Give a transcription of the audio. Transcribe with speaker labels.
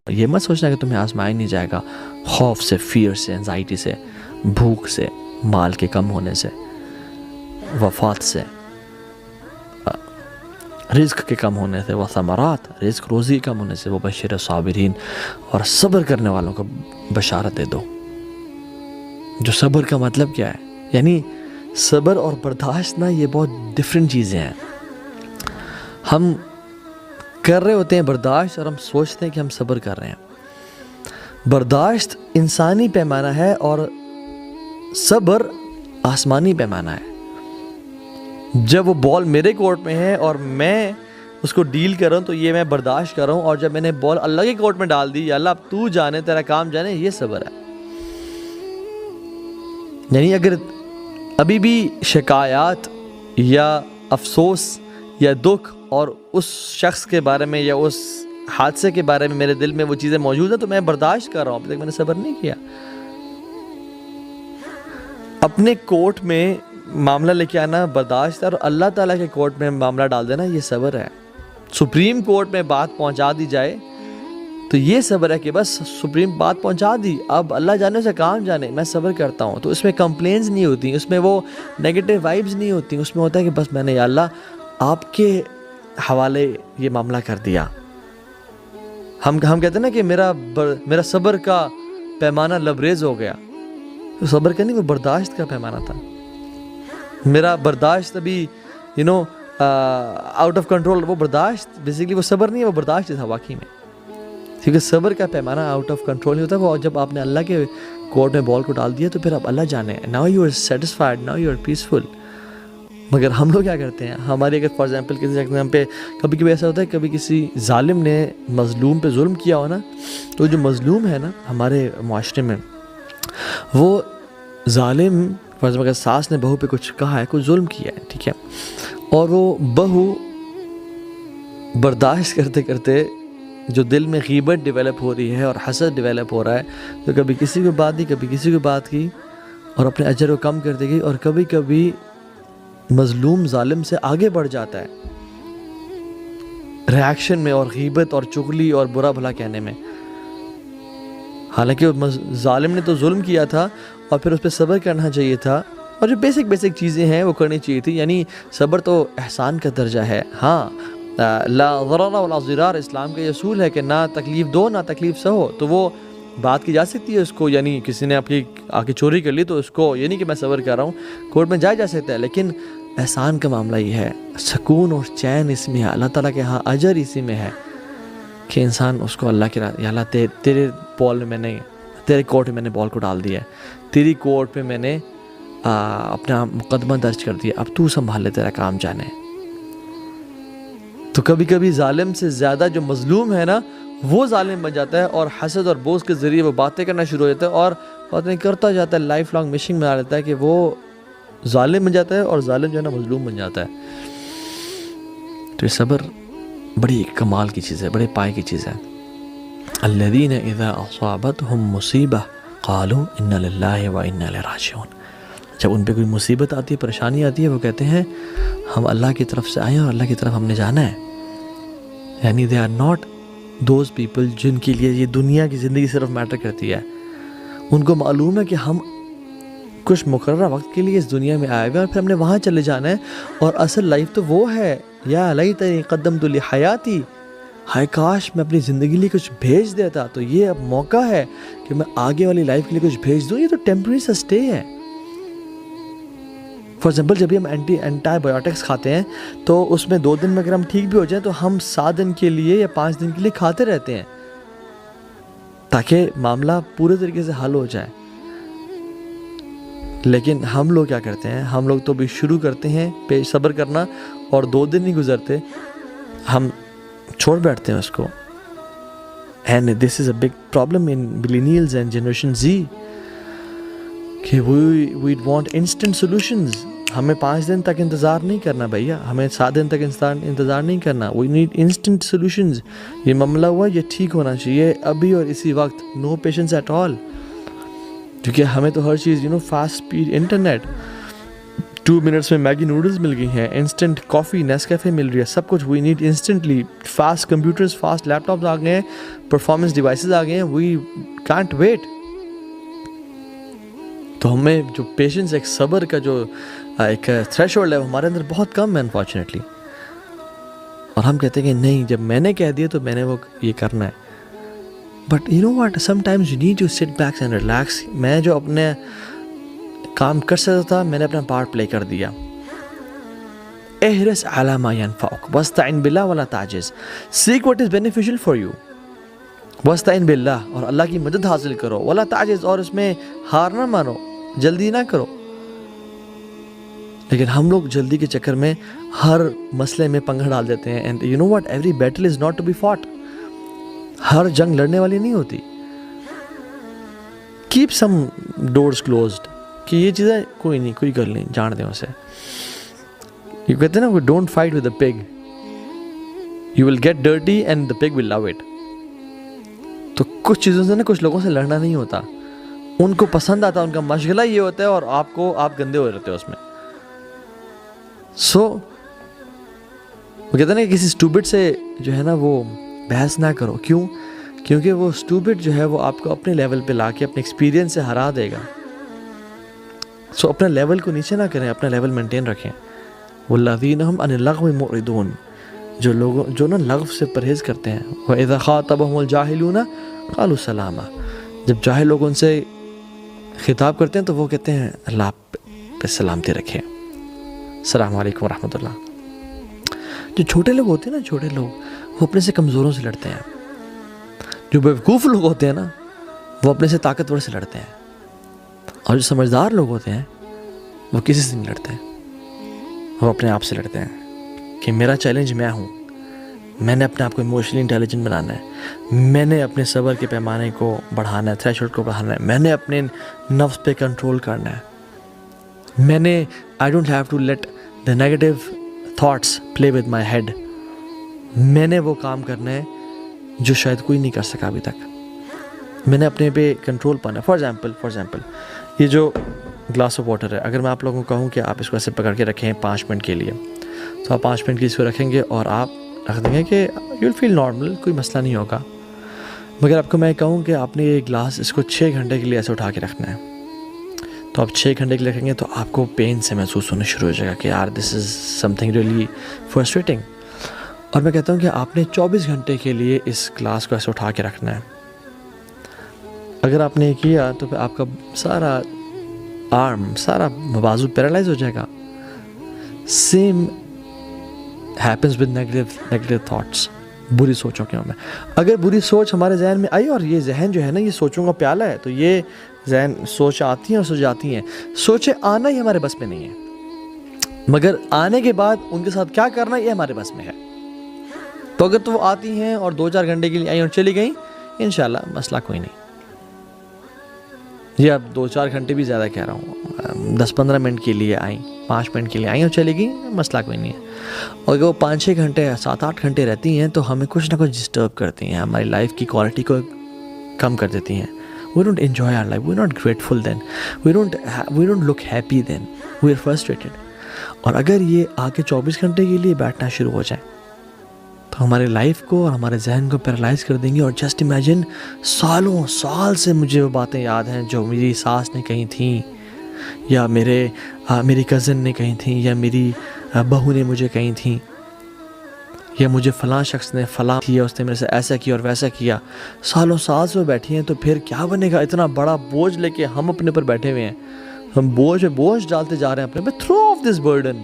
Speaker 1: یہ مت سوچنا کہ تمہیں آزمایا نہیں جائے گا خوف سے، فیئر سے، انزائٹی سے، بھوک سے، مال کے کم ہونے سے، وفات سے، رزق کے کم ہونے سے، وثمرات، رزق روزی کم ہونے سے، وبشر صابرین، اور صبر کرنے والوں کو بشارت دے دو. جو صبر کا مطلب کیا ہے؟ یعنی صبر اور برداشت نا یہ بہت ڈفرینٹ چیزیں ہیں. ہم کر رہے ہوتے ہیں برداشت اور ہم سوچتے ہیں کہ ہم صبر کر رہے ہیں. برداشت انسانی پیمانہ ہے اور صبر آسمانی پیمانہ ہے. جب وہ بال میرے کورٹ میں ہے اور میں اس کو ڈیل کر رہا ہوں تو یہ میں برداشت کر رہا ہوں، اور جب میں نے بال اللہ کے کورٹ میں ڈال دی، یا اللہ اب تو جانے، تیرا کام جانے، یہ صبر ہے. یعنی اگر ابھی بھی شکایات یا افسوس یا دکھ اور اس شخص کے بارے میں یا اس حادثے کے بارے میں میرے دل میں وہ چیزیں موجود ہیں تو میں برداشت کر رہا ہوں، اب تک میں نے صبر نہیں کیا. اپنے کورٹ میں معاملہ لے کے آنا برداشت ہے، اور اللہ تعالیٰ کے کورٹ میں معاملہ ڈال دینا یہ صبر ہے. سپریم کورٹ میں بات پہنچا دی جائے تو یہ صبر ہے کہ بس سپریم بات پہنچا دی، اب اللہ جانے سے کام جانے، میں صبر کرتا ہوں. تو اس میں کمپلینز نہیں ہوتی، اس میں وہ نیگیٹو وائبز نہیں ہوتی، اس میں ہوتا ہے کہ بس میں نے یا اللہ آپ کے حوالے یہ معاملہ کر دیا. ہم کہتے ہیں نا کہ میرا صبر کا پیمانہ لبریز ہو گیا. تو صبر کا نہیں، وہ برداشت کا پیمانہ تھا. میرا برداشت ابھی آؤٹ آف کنٹرول، وہ برداشت بیسیکلی وہ صبر نہیں ہے، وہ برداشت تھا واقعی میں. کیونکہ صبر کا پیمانہ آؤٹ آف کنٹرول نہیں ہوتا، وہ جب آپ نے اللہ کے کورٹ میں بال کو ڈال دیا تو پھر اب اللہ جانے، now you are satisfied, now you are peaceful. مگر ہم لوگ کیا کرتے ہیں، ہماری اگر فار ایگزامپل کسی ایگزام پہ کبھی کبھی ایسا ہوتا ہے، کبھی کسی ظالم نے مظلوم پہ ظلم کیا ہو نا، تو جو مظلوم ہے نا ہمارے معاشرے میں، وہ ظالم فار ایگزامپل اگر ساس نے بہو پہ کچھ کہا ہے، کچھ ظلم کیا ہے، ٹھیک ہے، اور وہ بہو برداشت کرتے کرتے جو دل میں غیبت ڈیولپ ہو رہی ہے اور حسد ڈیولپ ہو رہا ہے، تو کبھی کسی کو بات دی، کبھی کسی کو بات کی، اور اپنے اجر کو کم کر دے گی، اور کبھی کبھی مظلوم ظالم سے آگے بڑھ جاتا ہے ریاکشن میں، اور غیبت اور چغلی اور برا بھلا کہنے میں. حالانکہ ظالم نے تو ظلم کیا تھا اور پھر اس پہ صبر کرنا چاہیے تھا، اور جو بیسک چیزیں ہیں وہ کرنی چاہیے تھی. یعنی صبر تو احسان کا درجہ ہے. ہاں، لا ضرر ولا ضرار اسلام کا یہ اصول ہے کہ نہ تکلیف دو نہ تکلیف سہو. تو وہ بات کی جا سکتی ہے اس کو، یعنی کسی نے آپ کی آ کے چوری کر لی تو اس کو یہ نہیں کہ میں صبر کر رہا ہوں، کورٹ میں جایا جا سکتا ہے. لیکن احسان کا معاملہ یہ ہے، سکون اور چین اس میں ہے، اللہ تعالیٰ کے ہاں اجر اسی میں ہے کہ انسان اس کو اللہ کے یا اللہ تیرے بال میں نے، تیرے کورٹ میں میں نے بال کو ڈال دیا ہے، تیری کورٹ پہ میں نے اپنا مقدمہ درج کر دیا، اب تو سنبھال لے، تیرا کام جانے. تو کبھی کبھی ظالم سے زیادہ جو مظلوم ہے نا وہ ظالم بن جاتا ہے، اور حسد اور بغض کے ذریعے وہ باتیں کرنا شروع ہو جاتا ہے، اور باتیں کرتا جاتا ہے، لائف لانگ مشنگ بنا لیتا ہے کہ وہ ظالم بن جاتا ہے، اور ظالم جو ہے نا مظلوم بن جاتا ہے. تو یہ صبر بڑی کمال کی چیز ہے، بڑے پائے کی چیز ہے. الذین اذا اصابتهم مصیبہ قالوا انا للہ وانا الیہ راجعون. جب ان پہ کوئی مصیبت آتی ہے، پریشانی آتی ہے، وہ کہتے ہیں ہم اللہ کی طرف سے آئے ہیں اور اللہ کی طرف ہم نے جانا ہے. یعنی they are not those people جن کے لیے یہ دنیا کی زندگی صرف میٹر کرتی ہے. ان کو معلوم ہے کہ ہم کچھ مقررہ وقت کے لیے اس دنیا میں آئے ہوئے اور پھر ہم نے وہاں چلے جانا ہے، اور اصل لائف تو وہ ہے. یا لیتنی قدمت لحیاتی، ہائے کاش میں اپنی زندگی لیے کچھ بھیج دیتا. تو یہ اب موقع ہے کہ میں آگے والی لائف کے لیے کچھ بھیج دوں. یہ تو ٹیمپرری سا اسٹے ہے. فار ایگزامپل جب بھی ہم اینٹی بایوٹکس کھاتے ہیں تو اس میں 2 دن میں اگر ہم ٹھیک بھی ہو جائیں تو ہم 7 دن کے لیے یا 5 دن کے لیے کھاتے رہتے ہیں تاکہ معاملہ پورے طریقے سے حل ہو جائے. لیکن ہم لوگ کیا کرتے ہیں، ہم لوگ تو بھی شروع کرتے ہیں صبر کرنا، اور 2 دن نہیں گزرتے ہم چھوڑ بیٹھتے ہیں اس کو. And this is a big problem in millennials and generation Z کہ وی وانٹ انسٹنٹ سولوشنز. ہمیں 5 دن تک انتظار نہیں کرنا بھیا، ہمیں 7 دن تک انتظار نہیں کرنا. We need instant solutions. یہ معاملہ ہوا، یہ ٹھیک ہونا چاہیے ابھی اور اسی وقت. نو پیشنس ایٹ آل. کیونکہ ہمیں تو ہر چیز فاسٹ اسپیڈ انٹرنیٹ. 2 منٹس میں میگی نوڈلس مل گئی ہیں, انسٹنٹ کافی نیسکیفے مل رہی ہے, سب کچھ we need instantly, fast computers, fast laptops آ گئے ہیں, پرفارمنس ڈیوائسز آ گئے ہیں, وی کانٹ ویٹ. تو ہمیں جو پیشنس, ایک صبر کا جو ایک تھریش ہولڈ ہے وہ ہمارے اندر بہت کم ہے انفارچونیٹلی. اور ہم کہتے ہیں کہ نہیں, جب میں نے کہہ دیا تو میں نے وہ یہ کرنا ہے. But you know what, sometimes you need to sit back and relax. میں جو اپنے کام کر سکتا تھا میں نے اپنا پارٹ پلے کر دیا. احرص علی ما ینفعک واستعن باللہ ولا تعجز. Seek what is beneficial for you واستعن باللہ, اور اللہ کی مدد حاصل کرو, ولا تعجز, اور اس میں ہار نہ مانو, جلدی نہ کرو. لیکن ہم لوگ جلدی کے چکر میں ہر مسئلے میں پنگا ڈال دیتے ہیں. And you know what, every battle is not to be fought. ہر جنگ لڑنے والی نہیں ہوتی. کیپ سم ڈورز کلوزڈ, کہ یہ چیزیں کوئی نہیں, کوئی کر نہیں, جان دیں اسے. یہ کہتے ہیں نا, don't fight with a pig, you will get dirty and the pig will love it. تو کچھ چیزوں سے نا, کچھ لوگوں سے لڑنا نہیں ہوتا, ان کو پسند آتا, ان کا مشغلہ یہ ہوتا ہے, اور آپ گندے ہو رہتے ہو اس میں. سو وہ کہتے ہیں نا, کسی اسٹوپڈ سے جو ہے نا وہ بحث نہ کرو. کیوں؟ کیونکہ وہ اسٹوپڈ جو ہے وہ آپ کو اپنے لیول پہ لا کے اپنے ایکسپیرینس سے ہرا دے گا. سو اپنا لیول کو نیچے نہ کریں, اپنا لیول مینٹین رکھیں. والذین هم عن اللغو معرضون, جو نا لغو سے پرہیز کرتے ہیں. وَإِذَا خَاطَبَهُمُ الْجَاهِلُونَ قَالُوا سَلَامًا, جب جاہل لوگ ان سے خطاب کرتے ہیں تو وہ کہتے ہیں اللہ پہ سلامتی رکھیں, السلام علیکم ورحمۃ اللہ. جو چھوٹے لوگ ہوتے ہیں نا, چھوٹے لوگ وہ اپنے سے کمزوروں سے لڑتے ہیں. جو بیوقوف لوگ ہوتے ہیں نا وہ اپنے سے طاقتور سے لڑتے ہیں. اور جو سمجھدار لوگ ہوتے ہیں وہ کسی سے نہیں لڑتے, وہ اپنے آپ سے لڑتے ہیں کہ میرا چیلنج میں ہوں, میں نے اپنے آپ کو ایموشنلی انٹیلیجنٹ بنانا ہے, میں نے اپنے صبر کے پیمانے کو بڑھانا ہے, تھریش ہولڈ کو بڑھانا ہے, میں نے اپنے نفس پہ کنٹرول کرنا ہے, میں نے I don't have to let the negative thoughts play with my head. میں نے وہ کام کرنا ہے جو شاید کوئی نہیں کر سکا ابھی تک. میں نے اپنے پہ کنٹرول پانا ہے. فار ایگزامپل یہ جو گلاس آف واٹر ہے, اگر میں آپ لوگوں کو کہوں کہ آپ اس کو ایسے پکڑ کے رکھیں 5 منٹ کے لیے, تو آپ 5 منٹ کے اس کو رکھیں گے اور آپ رکھ دیں گے کہ یو ول فیل نارمل, کوئی مسئلہ نہیں ہوگا. مگر آپ کو میں کہوں کہ آپ نے یہ گلاس اس کو 6 گھنٹے کے لیے ایسے اٹھا کے رکھنا ہے, تو آپ 6 گھنٹے کے لیے رکھیں گے تو آپ کو پین سے محسوس ہونا شروع ہو جائے گا کہ یار دس از سم تھنگ ریئلی فرسٹریٹنگ. اور میں کہتا ہوں کہ آپ نے 24 گھنٹے کے لیے اس گلاس کو ایسے اٹھا کے رکھنا ہے. اگر آپ نے کیا تو پھر آپ کا سارا آرم, سارا بازو پیرالائز ہو جائے گا. Same happens with negative thoughts, بری سوچوں کے میں. اگر بری سوچ ہمارے ذہن میں آئی, اور یہ ذہن جو ہے نا یہ سوچوں کا پیالہ ہے, تو یہ ذہن سوچ آتی ہیں اور سو جاتی ہیں. سوچیں آنا ہی ہمارے بس میں نہیں ہے, مگر آنے کے بعد ان کے ساتھ کیا کرنا یہ ہمارے بس میں ہے. تو اگر تو وہ آتی ہیں اور 2-4 گھنٹے کے لیے آئیں اور چلی گئیں, انشاءاللہ مسئلہ کوئی نہیں. یہ اب 2-4 گھنٹے بھی زیادہ کہہ رہا ہوں, 10-15 منٹ کے لیے آئیں, 5 منٹ کے لیے آئیں اور چلی گئیں, مسئلہ کوئی نہیں ہے. اور اگر وہ 5-6 گھنٹے 7-8 گھنٹے رہتی ہیں تو ہمیں کچھ نہ کچھ ڈسٹرب کرتی ہیں, ہماری لائف کی کوالٹی کو کم کر دیتی ہیں. We don't enjoy our life, we're not grateful then, we don't look happy then, we're frustrated. اور اگر یہ آگے 24 گھنٹے کے لیے بیٹھنا شروع ہو جائیں تو ہمارے لائف کو اور ہمارے ذہن کو پیرالائز کر دیں گے. اور جسٹ امیجن, سالوں سال سے مجھے وہ باتیں یاد ہیں جو میری ساس نے کہی تھیں, یا میری کزن نے کہی تھیں, یا میری بہو نے مجھے کہی تھیں, یا مجھے فلاں شخص نے فلاں کیا, اس نے میرے سے ایسا کیا اور ویسا کیا. سالوں سال سے وہ بیٹھی ہیں, تو پھر کیا بنے گا؟ اتنا بڑا بوجھ لے کے ہم اپنے پر بیٹھے ہوئے ہیں, ہم بوجھ ڈالتے جا رہے ہیں اپنے پہ. Through of this burden,